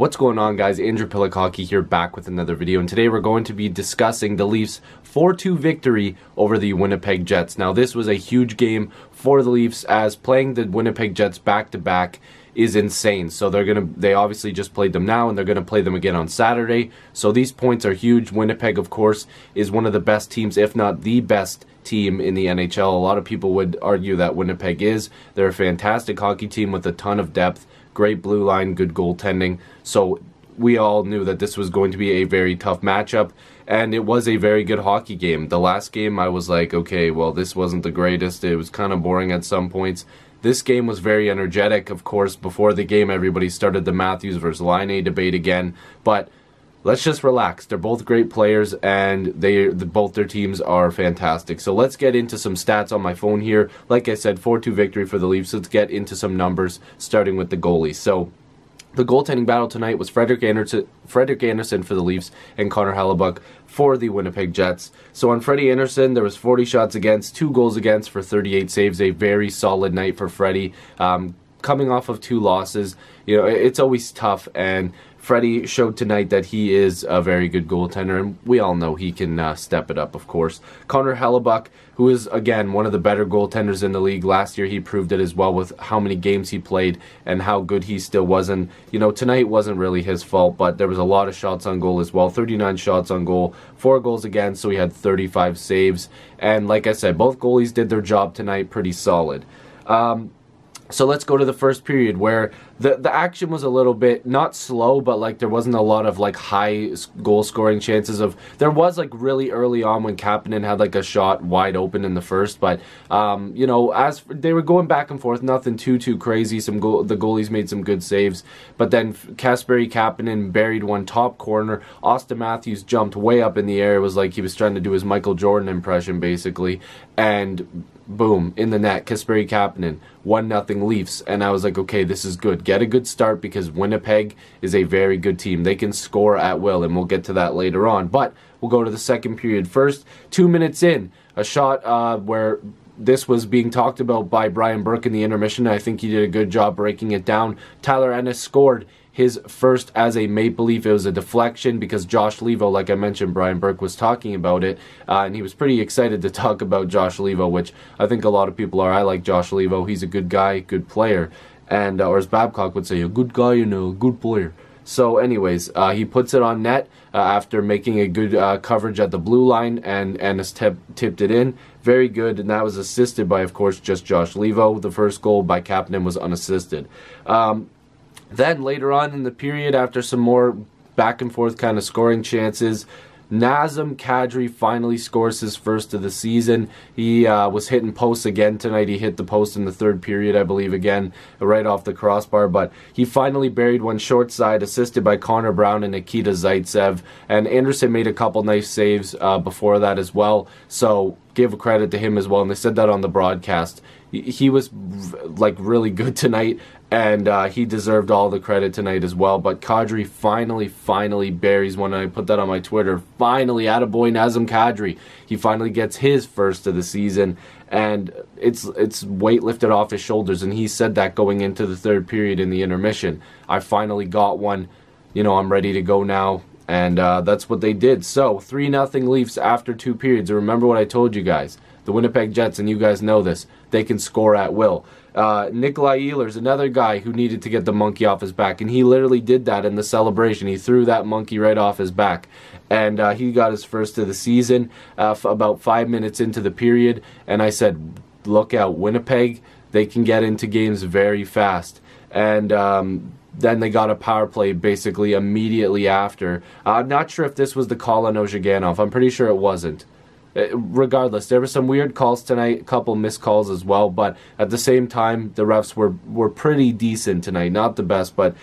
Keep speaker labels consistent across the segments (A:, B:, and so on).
A: What's going on, guys? Andrew Piluk Hockey here, back with another video, and today we're going to be discussing the Leafs 4-2 victory over the Winnipeg Jets. Now, this was a huge game for the Leafs, as playing the Winnipeg Jets back-to-back is insane. So they obviously just played them now, and they're gonna play them again on Saturday. So these points are huge. Winnipeg, of course, is one of the best teams, if not the best team in the NHL. A lot of people would argue that Winnipeg is. They're a fantastic hockey team with a ton of depth, great blue line, good goaltending. So we all knew that this was going to be a very tough matchup, and it was a very good hockey game. The last game, I was like, okay, well, this wasn't the greatest. It was kind of boring at some points. This game was very energetic. Of course, before the game, everybody started the Matthews versus Laine debate again, but let's just relax. They're both great players, and both their teams are fantastic. So let's get into some stats on my phone here. Like I said, 4-2 victory for the Leafs. Let's get into some numbers, starting with the goalies. So the goaltending battle tonight was Frederik Andersen for the Leafs and Connor Hellebuyck for the Winnipeg Jets. So on Freddie Andersen, there was 40 shots against, 2 goals against for 38 saves. A very solid night for Freddie. Coming off of 2 losses, you know, it's always tough, and Freddie showed tonight that he is a very good goaltender, and we all know he can step it up, of course. Connor Hellebuyck, who is, again, one of the better goaltenders in the league. Last year, he proved it as well with how many games he played and how good he still was. And, you know, tonight wasn't really his fault, but there was a lot of shots on goal as well. 39 shots on goal, 4 goals against, so he had 35 saves. And like I said, both goalies did their job tonight pretty solid. So let's go to the first period, where the action was a little bit, not slow, but like there wasn't a lot of like high goal scoring chances. There was like really early on when Kapanen had like a shot wide open in the first, but you know, as they were going back and forth, nothing too crazy. The goalies made some good saves, but then Kasperi Kapanen buried one top corner. Austin Matthews jumped way up in the air. It was like he was trying to do his Michael Jordan impression basically, and boom, in the net. Kasperi Kapanen, 1-0 Leafs, and I was like, okay, this is good. Get a good start, because Winnipeg is a very good team. They can score at will, and we'll get to that later on. But we'll go to the second period first. 2 minutes in, a shot where this was being talked about by Brian Burke in the intermission. I think he did a good job breaking it down. Tyler Ennis scored his first as a Maple Leaf. It was a deflection because Josh Levo, like I mentioned, Brian Burke was talking about it, and he was pretty excited to talk about Josh Levo, which I think a lot of people are. I like Josh Levo. He's a good guy, good player, and or as Babcock would say, a good guy and a good player. So anyways, he puts it on net after making a good coverage at the blue line, and Ennis tipped it in. Very good, and that was assisted by, of course, just Josh Levo. The first goal by Kapanen was unassisted. Then later on in the period, after some more back and forth kind of scoring chances, Nazem Kadri finally scores his first of the season. He was hitting posts again tonight. He hit the post in the third period, I believe, again, right off the crossbar. But he finally buried one short side, assisted by Connor Brown and Nikita Zaitsev. And Anderson made a couple nice saves before that as well. So give credit to him as well. And they said that on the broadcast. He was like really good tonight, and he deserved all the credit tonight as well. But Kadri finally buries one, and I put that on my Twitter. Finally, attaboy Nazem Kadri. He finally gets his first of the season, and it's weight lifted off his shoulders. And he said that going into the third period in the intermission. I finally got one. You know, I'm ready to go now. And that's what they did. So 3-0 Leafs after 2 periods. And remember what I told you guys. The Winnipeg Jets, and you guys know this, they can score at will. Nikolai Ehlers, another guy who needed to get the monkey off his back, and he literally did that in the celebration. He threw that monkey right off his back, and he got his first of the season about 5 minutes into the period, and I said, look out, Winnipeg, they can get into games very fast. And then they got a power play basically immediately after. I'm not sure if this was the call on Ozhiganov. I'm pretty sure it wasn't. Regardless, there were some weird calls tonight, a couple missed calls as well, but at the same time, the refs were pretty decent tonight. Not the best, but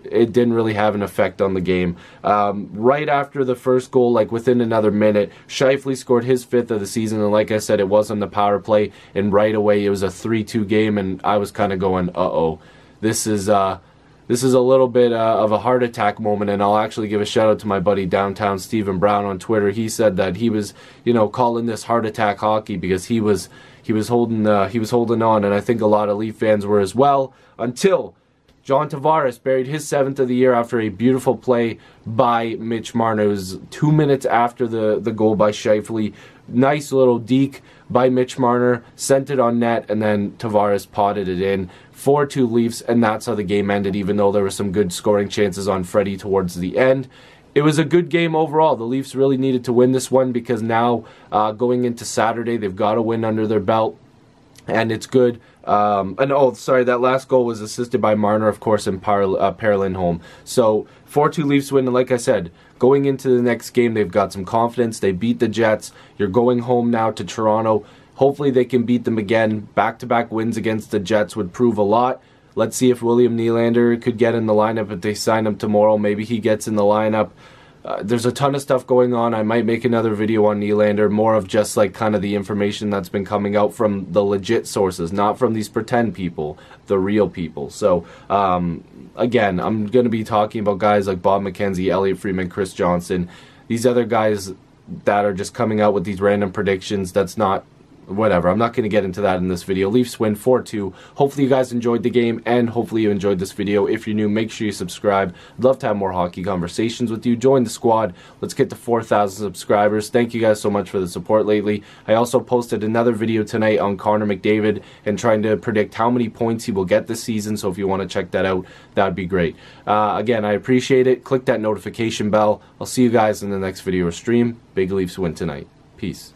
A: it didn't really have an effect on the game. Right after the first goal, like within another minute, Scheifele scored his 5th of the season, and like I said, it was on the power play, and right away it was a 3-2 game, and I was kind of going, uh-oh, this is a little bit of a heart attack moment, and I'll actually give a shout out to my buddy Downtown Stephen Brown on Twitter. He said that he was, you know, calling this heart attack hockey because he was holding on, and I think a lot of Leaf fans were as well, until John Tavares buried his 7th of the year after a beautiful play by Mitch Marner. It was 2 minutes after the goal by Scheifele. Nice little deke by Mitch Marner, sent it on net, and then Tavares potted it in. 4-2 Leafs, and that's how the game ended, even though there were some good scoring chances on Freddie towards the end. It was a good game overall. The Leafs really needed to win this one because now going into Saturday, they've got a win under their belt, and it's good. And oh, sorry, that last goal was assisted by Marner, of course, and Per Lindholm. So 4-2 Leafs win, and like I said, going into the next game, they've got some confidence. They beat the Jets. You're going home now to Toronto. Hopefully they can beat them again. Back-to-back wins against the Jets would prove a lot. Let's see if William Nylander could get in the lineup if they sign him tomorrow. Maybe he gets in the lineup. There's a ton of stuff going on. I might make another video on Nylander, more of just like kind of the information that's been coming out from the legit sources, not from these pretend people, the real people. So, again, I'm going to be talking about guys like Bob McKenzie, Elliot Friedman, Chris Johnson, these other guys that are just coming out with these random predictions. That's not... whatever, I'm not going to get into that in this video. Leafs win 4-2. Hopefully you guys enjoyed the game, and hopefully you enjoyed this video. If you're new, make sure you subscribe. I'd love to have more hockey conversations with you. Join the squad. Let's get to 4,000 subscribers. Thank you guys so much for the support lately. I also posted another video tonight on Connor McDavid and trying to predict how many points he will get this season, so if you want to check that out, that'd be great. Again, I appreciate it. Click that notification bell. I'll see you guys in the next video or stream. Big Leafs win tonight. Peace.